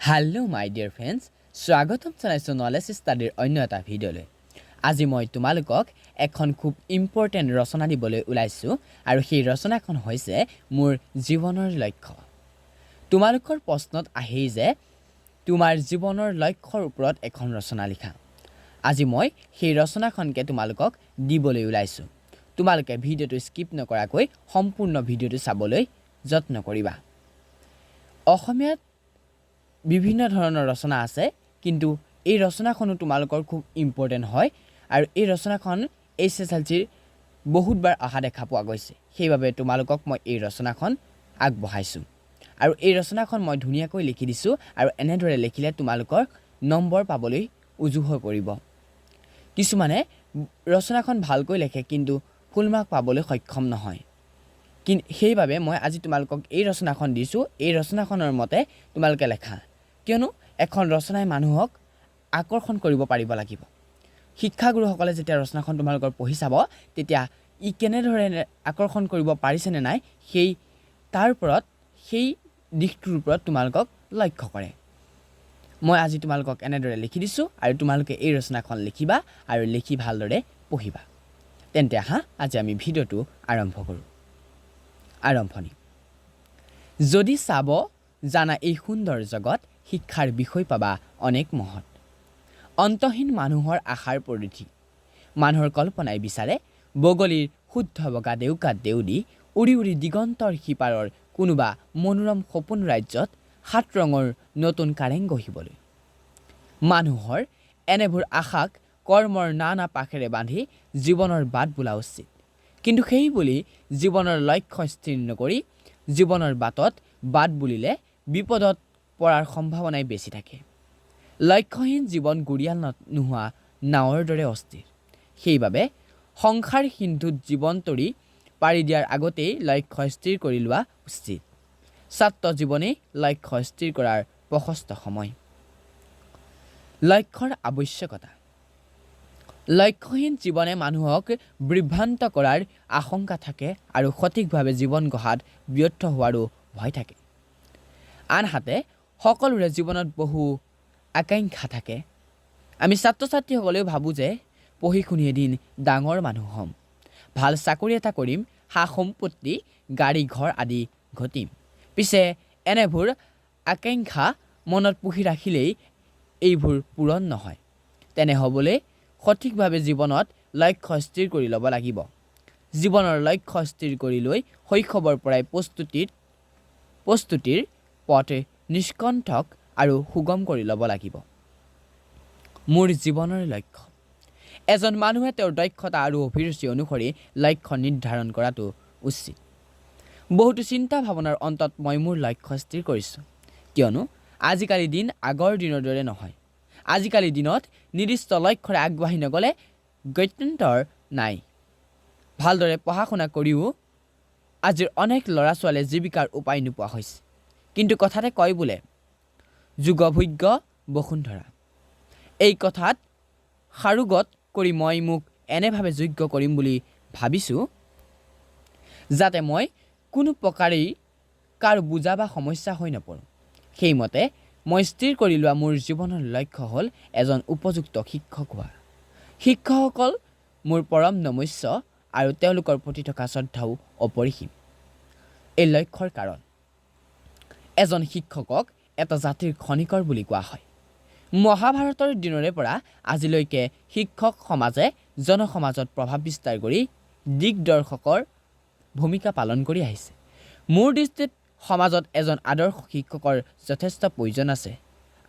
Hello my dear friends, স্বাগতম জনাইছো knowledge ষ্টাডিৰ অন্য এটা ভিডিঅ'লৈ। আজি মই তোমালোকক এখন খুব ইম্পৰ্টেণ্ট ৰচনা দিবলৈ ওলাইছো আৰু সেই ৰচনাখন হৈছে মোৰ জীৱনৰ লক্ষ্য। তোমালোকৰ প্ৰশ্নত আহে যে তোমাৰ জীৱনৰ লক্ষ্যৰ ওপৰত এখন ৰচনা লিখা। আজি মই সেই ৰচনাখনকে তোমালোকক দিবলৈ ওলাইছো। তোমালোকে ভিডিঅ'টো স্কিপ নকৰাকৈ সম্পূৰ্ণ ভিডিঅ'টো চাবলৈ যত্ন কৰিবা। অসমীয়াত বিভিন্ন ধৰণৰ ৰচনা আছে, কিন্তু এই ৰচনাখনো তোমালোকৰ খুব ইম্পৰ্টেণ্ট হয় আৰু এই ৰচনাখন SSLCৰ বহুতবাৰ অহা দেখা পোৱা গৈছে। সেইবাবে তোমালোকক মই এই ৰচনাখন আগবঢ়াইছোঁ আৰু এই ৰচনাখন মই ধুনীয়াকৈ লিখি দিছোঁ আৰু এনেদৰে লিখিলে তোমালোকৰ নম্বৰ পাবলৈ উজু হৈ পৰিব। কিছুমানে ৰচনাখন ভালকৈ লিখে কিন্তু ফুল মাৰ্ক পাবলৈ সক্ষম নহয়। সেইবাবে মই আজি তোমালোকক এই ৰচনাখন দিছোঁ। এই ৰচনাখনৰ মতে তোমালোকে লেখা, কিয়নো এখন ৰচনাই মানুহক আকৰ্ষণ কৰিব পাৰিব লাগিব। শিক্ষাগুৰুসকলে যেতিয়া ৰচনাখন তোমালোকৰ পঢ়ি চাব, তেতিয়া ই কেনেদৰে আকৰ্ষণ কৰিব পাৰিছেনে নাই তাৰ ওপৰত সেই দিশটোৰ ওপৰত তোমালোকক লক্ষ্য কৰে। মই আজি তোমালোকক এনেদৰে লিখি দিছোঁ আৰু তোমালোকে এই ৰচনাখন লিখিবা আৰু লিখি ভালদৰে পঢ়িবা। তেন্তে আহা আজি আমি ভিডিঅ'টো আৰম্ভ কৰোঁ। আৰম্ভণি। যদি চাব জানা এই সুন্দৰ জগত, শিক্ষাৰ বিষয় পাবা অনেক মহৎ। অন্তহীন মানুহৰ আশাৰ পৰিধি, মানুহৰ কল্পনাই বিচাৰে বগলীৰ শুদ্ধ বগা দেউকাত দেউদি, উৰি উৰি দিগন্তৰ সিপাৰৰ কোনোবা মনোৰম সপোন ৰাজ্যত ৭ ৰঙৰ নতুন কাৰেং গঢ়িবলৈ। মানুহৰ এনেবোৰ আশাক কৰ্মৰ নানা পাখেৰে বান্ধি জীৱনৰ বাট বোলা উচিত। কিন্তু সেই বুলি জীৱনৰ লক্ষ্য স্থিৰ নকৰি জীৱনৰ বাট বুলিলে বিপদত পৰাৰ সম্ভাৱনাই বেছি থাকে। লক্ষ্যহীন জীৱন গুৰিয়াল নোহোৱা নাৱৰ দৰে অস্থিৰ। সেইবাবে সংসাৰ সিন্ধুত জীৱন তৰি পাৰি দিয়াৰ আগতেই লক্ষ্য স্থিৰ কৰি লোৱা উচিত। ছাত্ৰ জীৱনেই লক্ষ্য স্থিৰ কৰাৰ প্ৰশস্ত সময়। লক্ষ্যৰ আৱশ্যকতা। লক্ষ্যহীন জীৱনে মানুহক বিভ্ৰান্ত কৰাৰ আশংকা থাকে আৰু সঠিকভাৱে জীৱন গঢ়াত ব্যৰ্থ হোৱাৰো ভয় থাকে। আনহাতে সকলোৰে জীৱনত বহু আকাংক্ষা থাকে। আমি ছাত্ৰ ছাত্ৰীসকলেও ভাবোঁ যে পঢ়ি শুনি এদিন ডাঙৰ মানুহ হ'ম, ভাল চাকৰি এটা কৰিম, সা সম্পত্তি গাড়ী ঘৰ আদি ঘটিম। পিছে এনেবোৰ আকাংক্ষা মনত পুহি ৰাখিলেই এইবোৰ পূৰণ নহয়। তেনে হ'বলৈ সঠিকভাৱে জীৱনত লক্ষ্য স্থিৰ কৰি ল'ব লাগিব। জীৱনৰ লক্ষ্য স্থিৰ কৰি লৈ শৈশৱৰ পৰাই প্ৰস্তুতিৰ পথ নিষ্কণ্ঠক আৰু সুগম কৰি ল'ব লাগিব। মোৰ জীৱনৰ লক্ষ্য। এজন মানুহে তেওঁৰ দক্ষতা আৰু অভিৰুচি অনুসৰি লক্ষ্য নিৰ্ধাৰণ কৰাটো উচিত। বহুতো চিন্তা ভাৱনাৰ অন্তত মই মোৰ লক্ষ্য স্থিৰ কৰিছোঁ, কিয়নো আজিকালি দিন আগৰ দিনৰ দৰে নহয়। আজিকালি দিনত নিৰ্দিষ্ট লক্ষ্যৰে আগবাঢ়ি নগ'লে গত্যন্তৰ নাই। ভালদৰে পঢ়া শুনা কৰিও আজিৰ অনেক ল'ৰা ছোৱালীয়ে জীৱিকাৰ উপায় নোপোৱা হৈছে। কিন্তু কথাতে কয় বোলে যোগভোগ্য বসুন্ধৰা। এই কথাত সাৰোগত কৰি মই মোক এনেভাৱে যোগ্য কৰিম বুলি ভাবিছোঁ, যাতে মই কোনো প্ৰকাৰেই কাৰো বোজা বা সমস্যা হৈ নপৰোঁ। সেইমতে মই স্থিৰ কৰি লোৱা মোৰ জীৱনৰ লক্ষ্য হ'ল এজন উপযুক্ত শিক্ষক হোৱা। শিক্ষকসকল মোৰ পৰম নমস্য আৰু তেওঁলোকৰ প্ৰতি থকা শ্ৰদ্ধাও অপৰিসীম। এই লক্ষ্যৰ কাৰণ, এজন শিক্ষকক এটা জাতিৰ খনিকৰ বুলি কোৱা হয়। মহাভাৰতৰ দিনৰে পৰা আজিলৈকে শিক্ষক সমাজে জনসমাজত প্ৰভাৱ বিস্তাৰ কৰি দিগদৰ্শকৰ ভূমিকা পালন কৰি আহিছে। মোৰ দৃষ্টিত সমাজত এজন আদৰ্শ শিক্ষকৰ যথেষ্ট প্ৰয়োজন আছে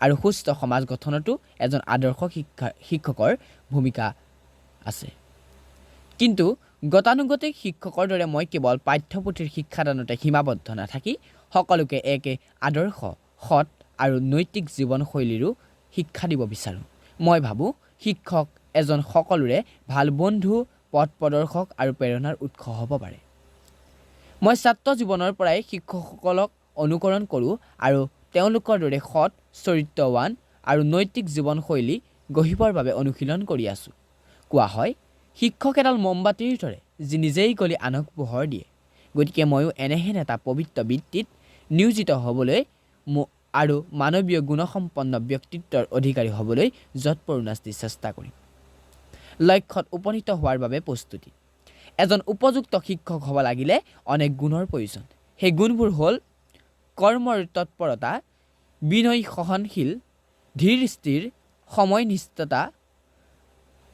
আৰু সুস্থ সমাজ গঠনতো এজন আদৰ্শ শিক্ষকৰ ভূমিকা আছে। কিন্তু গতানুগতিক শিক্ষকৰ দৰে মই কেৱল পাঠ্যপুথিৰ শিক্ষাদানতে সীমাবদ্ধ নাথাকি সকলোকে এক আদৰ্শ, সৎ আৰু নৈতিক জীৱনশৈলীৰো শিক্ষা দিব বিচাৰোঁ। মই ভাবোঁ শিক্ষক এজন সকলোৰে ভাল বন্ধু, পথ প্ৰদৰ্শক আৰু প্ৰেৰণাৰ উৎস হ'ব পাৰে। মই ছাত্ৰ জীৱনৰ পৰাই শিক্ষকসকলক অনুকৰণ কৰোঁ আৰু তেওঁলোকৰ দৰে সৎ, চৰিত্ৰৱান আৰু নৈতিক জীৱনশৈলী গঢ়িবৰ বাবে অনুশীলন কৰি আছোঁ। কোৱা হয় শিক্ষক এডাল মমবাতিৰ দৰে, যি নিজেই গলি আনক পোহৰ দিয়ে। গতিকে ময়ো এনেহেন এটা পবিত্ৰ বৃত্তিত নিয়োজিত হ'বলৈ আৰু মানৱীয় গুণসম্পন্ন ব্যক্তিত্বৰ অধিকাৰী হ'বলৈ যৎপৰোনাস্তি চেষ্টা কৰিম। লক্ষ্যত উপনীত হোৱাৰ বাবে প্ৰস্তুতি। এজন উপযুক্ত শিক্ষক হ'ব লাগিলে অনেক গুণৰ প্ৰয়োজন। সেই গুণবোৰ হ'ল কৰ্মৰ তৎপৰতা, বিনয়ী সহনশীল, ধীৰ স্থিৰ, সময়নিষ্ঠতা,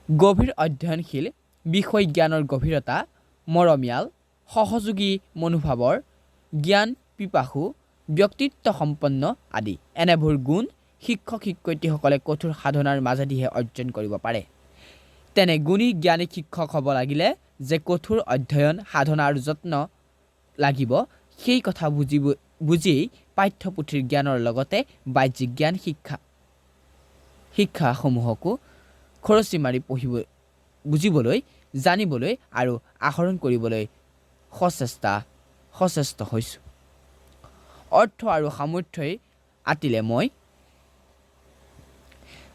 গভীৰ অধ্যয়নশীল, বিষয় জ্ঞানৰ গভীৰতা, মৰমীয়াল, সহযোগী মনোভাৱৰ, জ্ঞান পিপাসু, ব্যক্তিত্ব সম্পন্ন আদি। এনেবোৰ গুণ শিক্ষক শিক্ষয়িত্ৰীসকলে কঠোৰ সাধনাৰ মাজেদিহে অৰ্জন কৰিব পাৰে। তেনে গুণী জ্ঞানী শিক্ষক হ'ব লাগিলে যে কঠোৰ অধ্যয়ন সাধনা আৰু যত্ন লাগিব সেই কথা বুজিয়েই পাঠ্যপুথিৰ জ্ঞানৰ লগতে বাহ্যিক জ্ঞান শিক্ষাসমূহকো খৰচি মাৰি বুজিবলৈ, জানিবলৈ আৰু আহৰণ কৰিবলৈ সচেষ্ট হৈছোঁ। অৰ্থ আৰু সামৰ্থ্যই আতিলে মই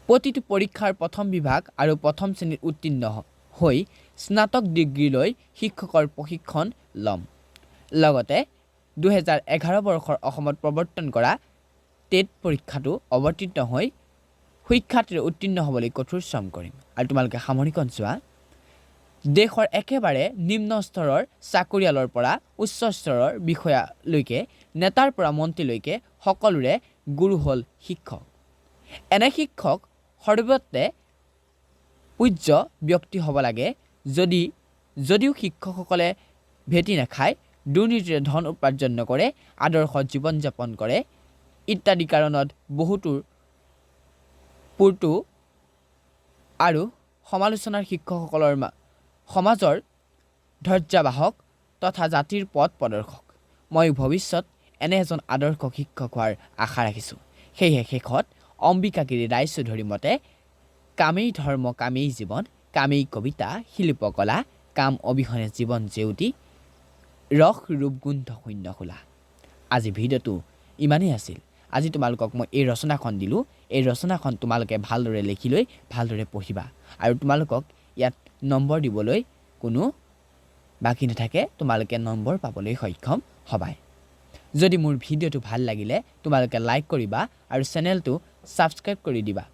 প্ৰতিটো পৰীক্ষাৰ প্ৰথম বিভাগ আৰু প্ৰথম শ্ৰেণীত উত্তীৰ্ণ হৈ স্নাতক ডিগ্ৰীলৈ শিক্ষকৰ প্ৰশিক্ষণ ল'ম। লগতে 2011 বৰ্ষৰ অসমত প্ৰৱৰ্তন কৰা টেট পৰীক্ষাটো অৱতীৰ্ণ হৈ সুখ্যাতিৰে উত্তীৰ্ণ হ'বলৈ কঠোৰ শ্ৰম কৰিম। আৰু তোমালোকে সামৰণিখন চোৱা, দেশৰ একেবাৰে নিম্ন স্তৰৰ চাকৰিয়ালৰ পৰা উচ্চ স্তৰৰ বিষয়ালৈকে, নেতাৰ পৰা মন্ত্ৰীলৈকে সকলোৰে গুৰু হ'ল শিক্ষক। এনে শিক্ষক সৰ্বত্ৰে পূজ্য ব্যক্তি হ'ব লাগে। যদিও শিক্ষকসকলে ভেটি নাখায়, দুৰ্নীতিৰে ধন উপাৰ্জন নকৰে, আদৰ্শ জীৱন যাপন কৰে ইত্যাদি কাৰণত বহুতোৰ পূৰ্তো আৰু সমালোচনাৰ শিক্ষকসকলৰ সমাজৰ ধৈৰ্যবাহক তথা জাতিৰ পথ প্ৰদৰ্শক। মই ভৱিষ্যত এনে এজন আদৰ্শ শিক্ষক হোৱাৰ আশা ৰাখিছোঁ। সেয়েহে শেষত অম্বিকাগিৰি ৰায়চৌধুৰীৰ মতে কামেই ধৰ্ম কামেই জীৱন, কামেই কবিতা শিল্পকলা, কাম অবিহনে জীৱন জেউতি, ৰস ৰূপ গোন্ধ শূন্য খোলা। আজি ভিডিঅ'টো ইমানেই আছিল। আজি তোমালোকক মই এই ৰচনাখন দিলোঁ। এই ৰচনাখন তোমালোকে ভালদৰে লিখি লৈ ভালদৰে পঢ়িবা আৰু তোমালোকক ইয়াত নম্বৰ দিবলৈ কোনো বাকী নাথাকে। তোমালোকে নম্বৰ পাবলৈ সক্ষম হ'বাই। যদি মোৰ ভিডিঅ'টো ভাল লাগিলে তোমালোকে লাইক কৰিবা আৰু চেনেলটো ছাবস্ক্ৰাইব কৰি দিবা।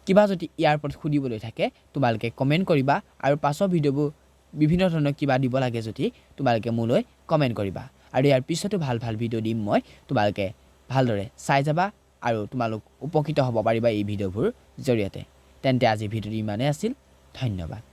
কিবা যদি ইয়াৰ ওপৰত সুধিবলৈ থাকে তোমালোকে কমেণ্ট কৰিবা আৰু পাছৰ ভিডিঅ'বোৰ বিভিন্ন ধৰণৰ কিবা দিব লাগে যদি তোমালোকে মোলৈ কমেণ্ট কৰিবা। আৰু ইয়াৰ পিছতো ভাল ভিডিঅ' দিম মই, তোমালোকে ভালদৰে চাই যাবা আৰু তোমালোক উপকৃত হ'ব পাৰিবা এই ভিডিঅ'বোৰ জৰিয়তে। তেন্তে আজি ভিডিঅ'টো ইমানেই আছিল। ধন্যবাদ।